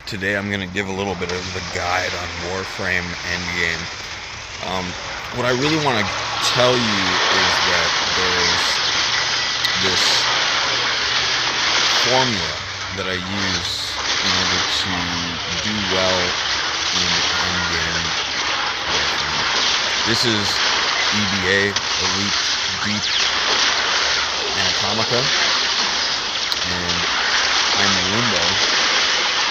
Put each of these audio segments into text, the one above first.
today I'm going to give a little bit of the guide on Warframe endgame. What I really want to tell you is that there's this formula that I use in order to do well in endgame Warframe. This is EDA, Elite Deep Anatomica, and I'm Limbo,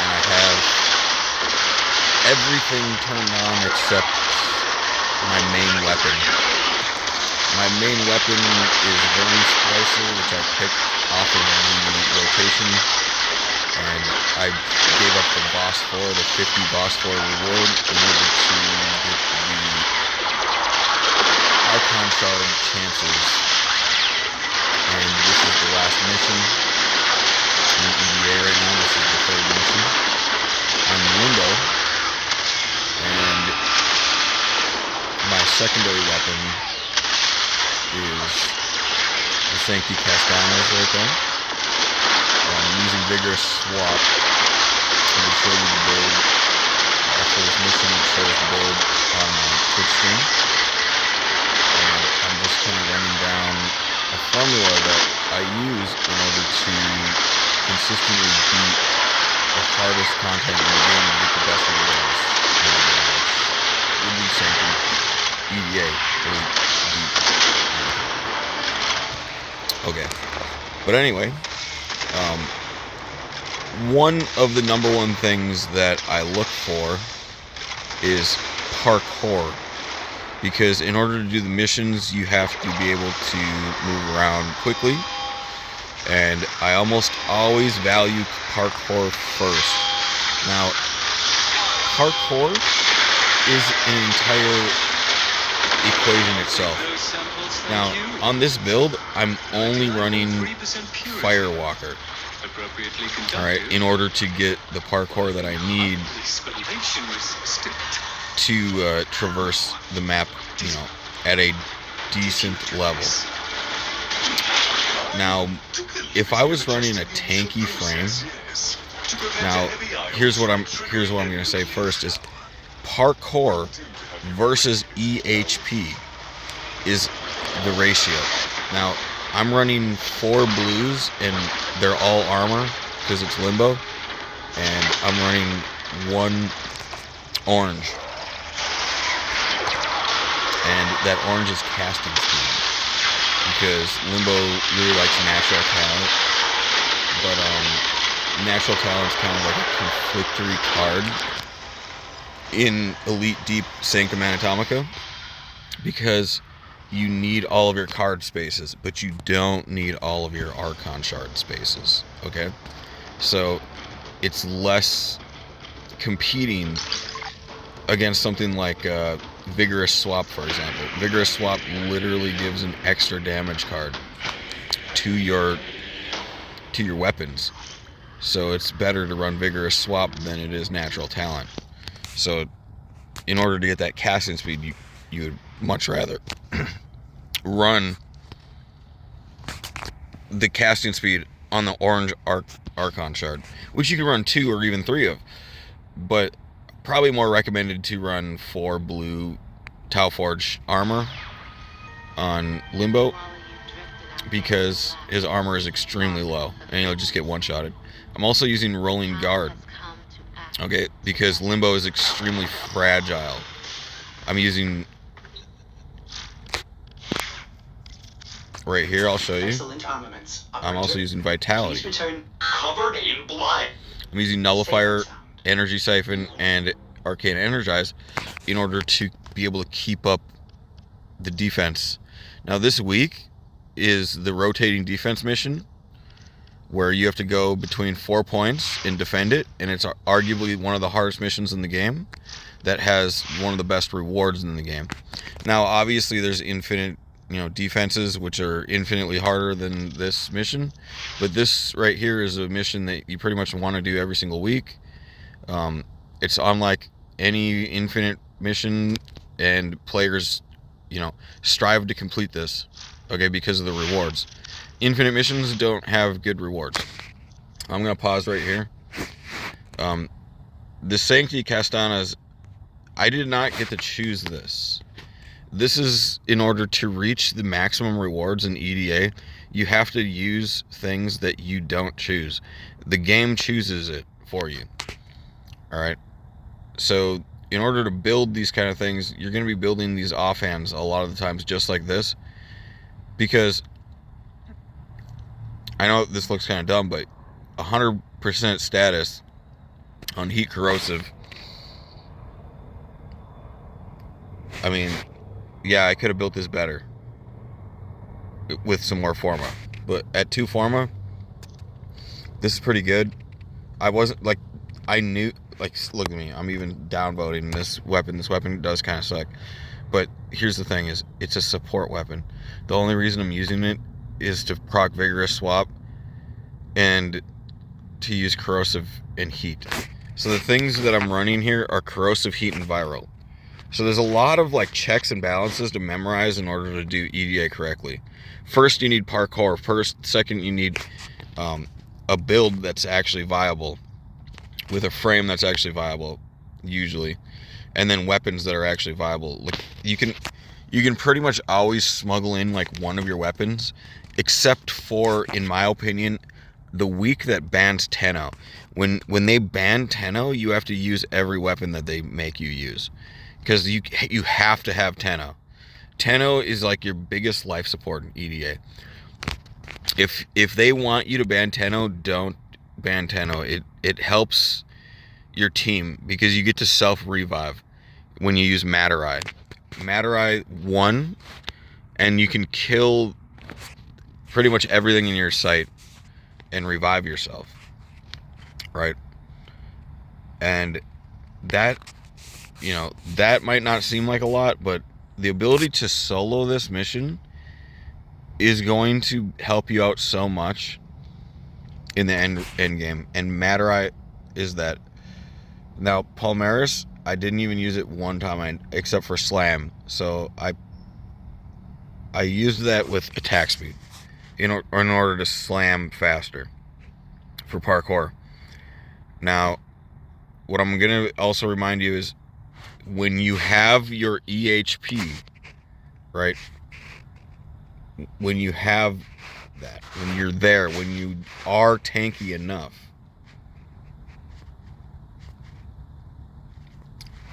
and I have everything turned on except my main weapon. My main weapon is Vermi Splicer, which I picked off of the rotation, and I gave up the boss 4, the 50 boss 4 reward, in order to get the Archon shard chances. And this is the last mission in EDA right now. This is the third mission. I'm Limbo, and my secondary weapon is the Sancti Castanas right there. I'm using Vigorous Swap to show you the build. After this mission, it shows the build on my Twitch stream. And I'm just kind of running down a formula that I use in order to consistently beat the hardest content in the game to get the best rewards in the game, which would be Sanctum EDA. Okay. But anyway, one of the number one things that I look for is parkour. Because in order to do the missions, you have to be able to move around quickly. And I almost always value parkour first. Now, parkour is an entire equation itself. Now, on this build, I'm only running Firewalker. Alright, in order to get the parkour that I need to traverse the map, at a decent level. Now, if I was running a tanky frame, now here's what I'm going to say first is parkour versus EHP is the ratio. Now, I'm running 4 blues and they're all armor because it's Limbo, and I'm running 1 orange. And that orange is casting speed, because Limbo really likes natural talent, but natural talent's kind of like a conflictory card in Elite Deep Sanctum Anatomica, because you need all of your card spaces, but you don't need all of your Archon shard spaces, okay? So it's less competing against something like Vigorous Swap, for example. Vigorous Swap literally gives an extra damage card to your weapons. So it's better to run Vigorous Swap than it is Natural Talent. So in order to get that casting speed, you would much rather run the casting speed on the orange Archon shard, which you can run 2 or even 3 of. But probably more recommended to run 4 blue Tau Forge armor on Limbo, because his armor is extremely low and he'll just get one-shotted. I'm also using Rolling Guard, okay, because Limbo is extremely fragile. I'm using right here, I'll show you. I'm also using Vitality. Covered in blood. I'm using Nullifier, Energy Siphon, and Arcane Energize in order to be able to keep up the defense. Now, this week is the rotating defense mission, where you have to go between 4 points and defend it, and it's arguably one of the hardest missions in the game that has one of the best rewards in the game. Now, obviously, there's infinite defenses, which are infinitely harder than this mission, but this right here is a mission that you pretty much want to do every single week. It's unlike any infinite mission, and players, strive to complete this, okay, because of the rewards. Infinite missions don't have good rewards. I'm going to pause right here. the Sanctity Castanas, I did not get to choose this. This is in order to reach the maximum rewards in EDA, you have to use things that you don't choose. The game chooses it for you. Alright? So, in order to build these kind of things, you're going to be building these offhands a lot of the times just like this. Because, I know this looks kind of dumb, but 100% status on heat corrosive, I mean, yeah, I could have built this better with some more forma, but at 2 forma, this is pretty good. I wasn't like, I knew, like, look at me, I'm even downvoting this weapon. This weapon does kind of suck, but here's the thing: is it's a support weapon. The only reason I'm using it is to proc vigorous swap and to use corrosive and heat. So the things that I'm running here are corrosive, heat, and viral. So there's a lot of like checks and balances to memorize in order to do EDA correctly. First, you need parkour. Second, you need a build that's actually viable, with a frame that's actually viable, usually, and then weapons that are actually viable. Like you can pretty much always smuggle in like one of your weapons, except for, in my opinion, the week that bans Tenno. When they ban Tenno, you have to use every weapon that they make you use. Because you have to have Tenno. Tenno is like your biggest life support in EDA. If they want you to ban Tenno, don't ban Tenno. It helps your team because you get to self-revive when you use Materai. Materai 1, and you can kill pretty much everything in your sight and revive yourself. Right? And that, you know, that might not seem like a lot, but the ability to solo this mission is going to help you out so much in the end game. And Materai is that. Now, Palmaris, I didn't even use it one time except for slam. So I used that with attack speed in order to slam faster for parkour. Now, what I'm going to also remind you is, when you have your EHP, right? When you have that, when you're there, when you are tanky enough,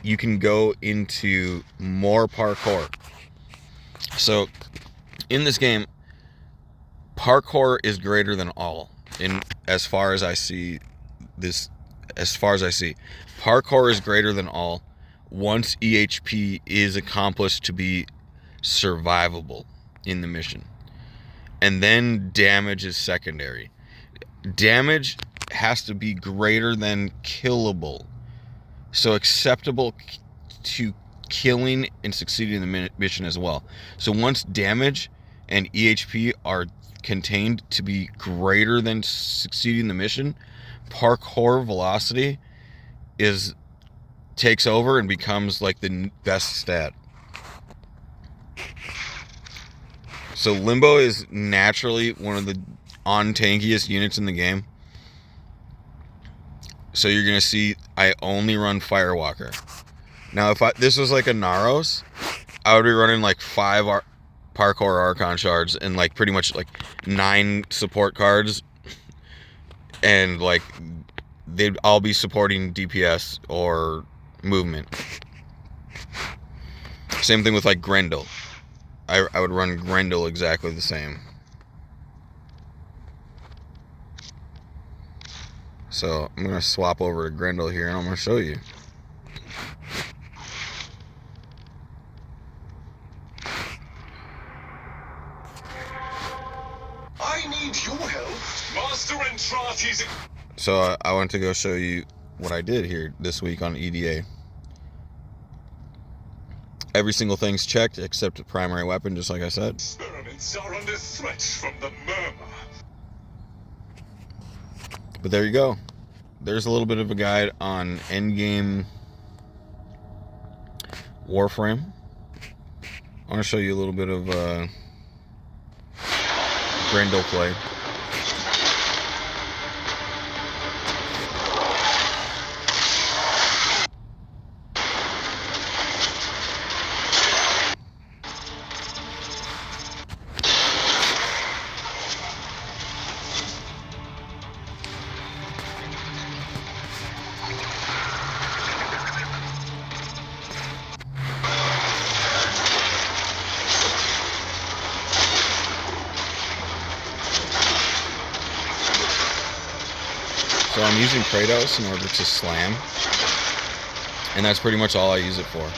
you can go into more parkour. So, in this game, parkour is greater than all. As far as I see, parkour is greater than all once EHP is accomplished to be survivable in the mission. And then damage is secondary. Damage has to be greater than killable. So acceptable to killing and succeeding in the mission as well. So once damage and EHP are contained to be greater than succeeding the mission, parkour velocity takes over and becomes like the best stat. So Limbo is naturally one of the on-tankiest units in the game. So you're going to see I only run Firewalker. Now if this was like a Naros, I would be running like 5 parkour Archon shards and like pretty much like 9 support cards. And like they'd all be supporting DPS or movement. Same thing with like Grendel. I would run Grendel exactly the same. So I'm gonna swap over to Grendel here and I'm gonna show you. I need your help. Master Entrati's. So I want to go show you what I did here this week on EDA. Every single thing's checked except the primary weapon, just like I said. Experiments are under threat from the murmur. But there you go. There's a little bit of a guide on endgame Warframe. I want to show you a little bit of grendle play. So I'm using Kratos in order to slam, and that's pretty much all I use it for.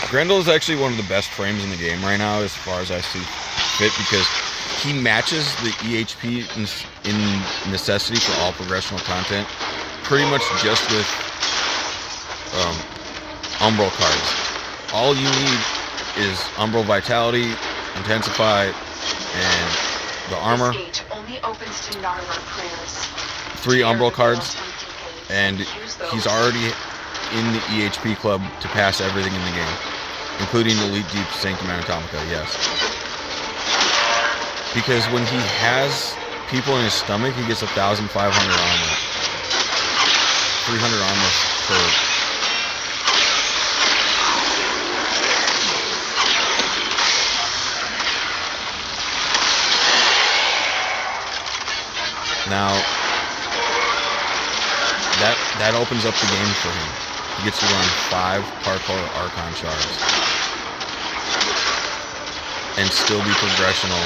Grendel is actually one of the best frames in the game right now, as far as I see fit, because he matches the EHP in necessity for all progressional content pretty much just with Umbral cards. All you need is Umbral Vitality, Intensify, and the armor. 3 Umbral cards, and he's already in the EHP club to pass everything in the game, including Elite Deep Sanctum Anatomica, yes. Because when he has people in his stomach, he gets 1,500 armor. 300 armor per. Now, that opens up the game for him. He gets to run 5 parkour Archon shards and still be progressional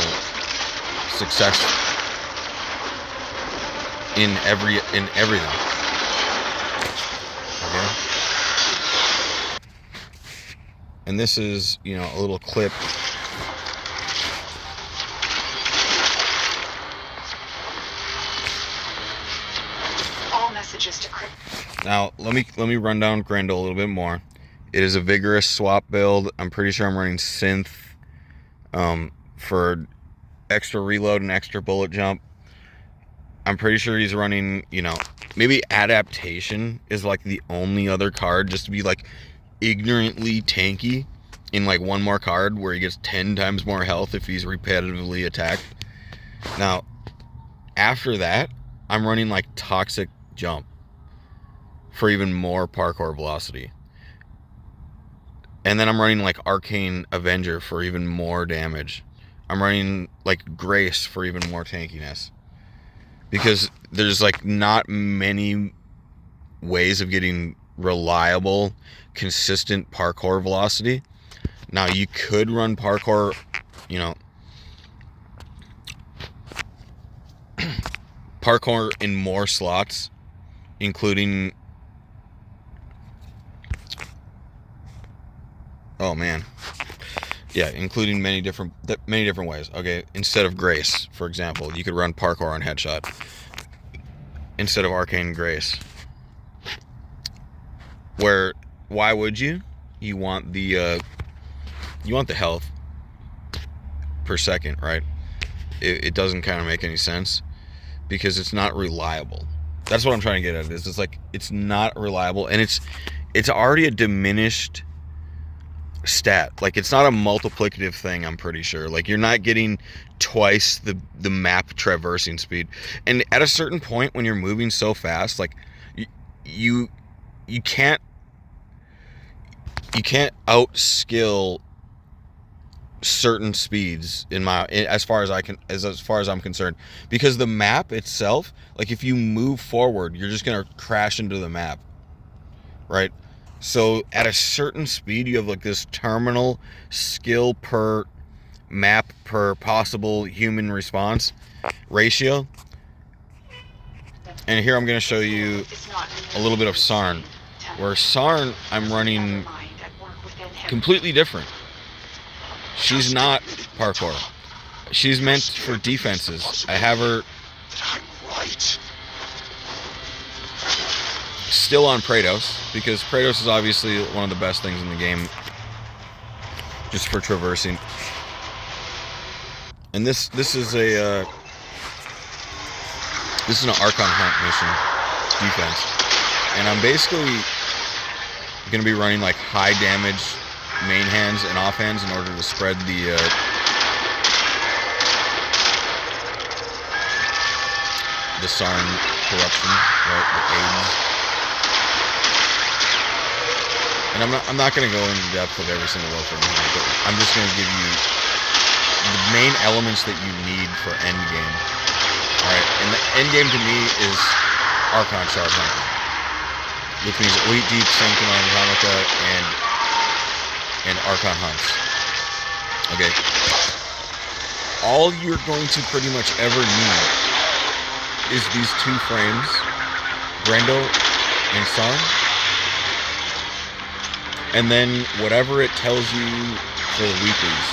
success in everything. Okay? And this is, you know, a little clip. Now, let me run down Grendel a little bit more. It is a vigorous swap build. I'm pretty sure I'm running synth for extra reload and extra bullet jump. I'm pretty sure he's running, you know, maybe adaptation is like the only other card just to be like ignorantly tanky in like one more card where he gets 10 times more health if he's repetitively attacked. Now, after that, I'm running like toxic jump for even more parkour velocity. And then I'm running like Arcane Avenger for even more damage. I'm running like Grace for even more tankiness. Because there's like not many ways of getting reliable, consistent parkour velocity. Now you could run parkour, you know, parkour in more slots, including, oh man, yeah, including many different ways. Okay, instead of Grace, for example, you could run parkour on Headshot instead of Arcane Grace. Where, why would you? You want the health per second, right? It doesn't kind of make any sense because it's not reliable. That's what I'm trying to get at. Is it's like it's not reliable, and it's already a diminished stat. Like, it's not a multiplicative thing, I'm pretty sure. Like, you're not getting twice the map traversing speed. And at a certain point when you're moving so fast, like you can't outskill certain speeds as far as I'm concerned, because the map itself, like if you move forward, you're just gonna crash into the map, right? So at a certain speed, you have like this terminal skill per map per possible human response ratio. And here I'm going to show you a little bit of Saryn, where Saryn I'm running completely different. She's not parkour. She's meant for defenses. I have her still on Kratos, because Kratos is obviously one of the best things in the game just for traversing. And this is an Archon hunt mission defense, and I'm basically gonna be running like high damage main hands and offhands in order to spread the Saryn corruption, right? The AIDS. And And I'm not going to go into depth of every single Warframe here, but I'm just going to give you the main elements that you need for endgame. Alright, and the endgame to me is Archon shard hunting, which means elite deep, sanctimon, atomica, and Archon hunts. Okay. All you're going to pretty much ever need is these two frames, grendle and saryn, and then whatever it tells you for the weeklies.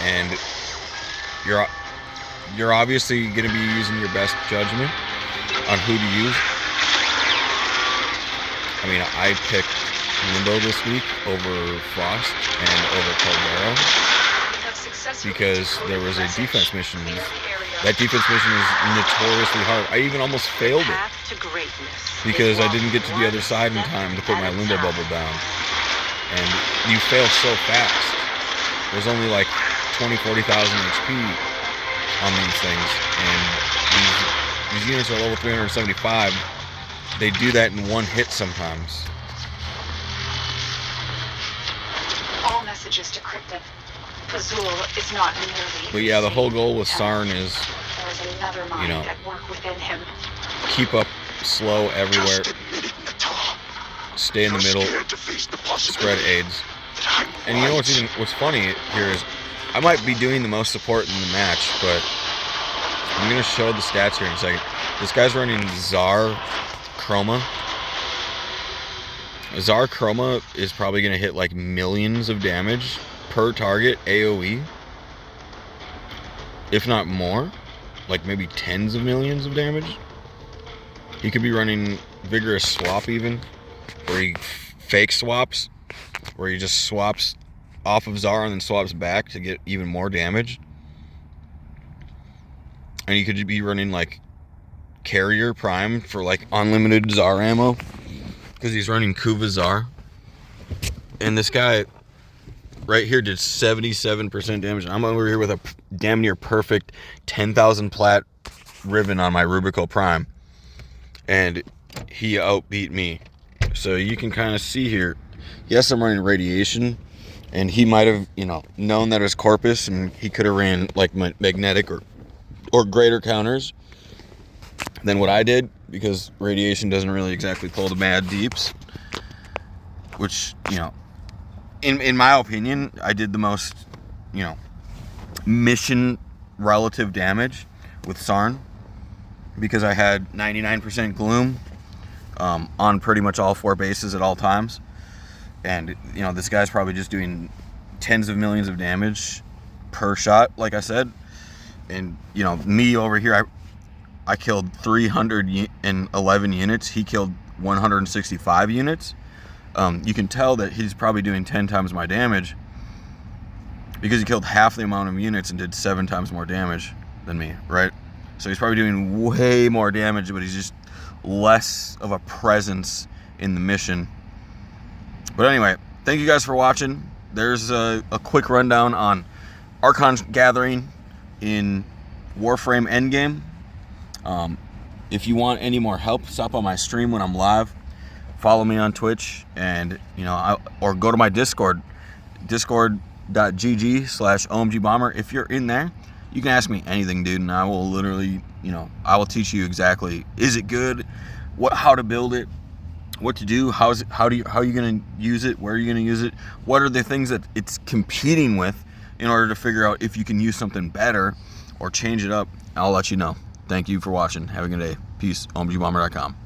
And you're obviously going to be using your best judgment on who to use. I mean, I picked Limbo this week over Frost and over Caldero because there was a defense mission. That defense mission is notoriously hard. I even almost failed it because I didn't get to the other side in time to put my Limbo bubble down. And you fail so fast. There's only like 40,000 HP on these things, and these units are level 375. They do that in one hit sometimes. All messages decrypted. Azul is not nearly. But yeah, the whole goal with Saryn is, there is another mind at work within him. Keep up slow everywhere. Stay in the middle. Spread aids. And you know what's funny here is I might be doing the most support in the match, but I'm gonna show the stats here in a second. This guy's running Zar Chroma. Zar Chroma is probably gonna hit like millions of damage per target AoE, if not more, like maybe tens of millions of damage. He could be running Vigorous Swap even, where he fake swaps, where he just swaps off of Zar and then swaps back to get even more damage. And he could be running like Carrier Prime for like unlimited Zar ammo, because he's running Kuva Zar. And this guy right here did 77% damage. I'm over here with a damn near perfect 10,000 plat ribbon on my Rubico Prime, and he outbeat me. So you can kind of see here, yes, I'm running radiation, and he might have, known that it was Corpus, and he could have ran like magnetic or greater counters than what I did, because radiation doesn't really exactly pull the mad deeps, which, in my opinion, I did the most, mission relative damage with Saryn, because I had 99% gloom on pretty much all 4 bases at all times. And, this guy's probably just doing tens of millions of damage per shot, like I said. And, me over here, I killed 311 units. He killed 165 units. You can tell that he's probably doing 10 times my damage, because he killed half the amount of units and did 7 times more damage than me, right? So he's probably doing way more damage, but he's just less of a presence in the mission. But anyway, thank you guys for watching. There's a quick rundown on Archon gathering in Warframe Endgame. If you want any more help, stop on my stream when I'm live. Follow me on Twitch, and or go to my Discord, discord.gg/Omgbomber. If you're in there, you can ask me anything, dude, and I will literally, I will teach you exactly, is it good, how to build it, what to do, how are you going to use it, where are you going to use it, what are the things that it's competing with, in order to figure out if you can use something better or change it up. I'll let you know. Thank you for watching. Have a good day. Peace. Omgbomber.com.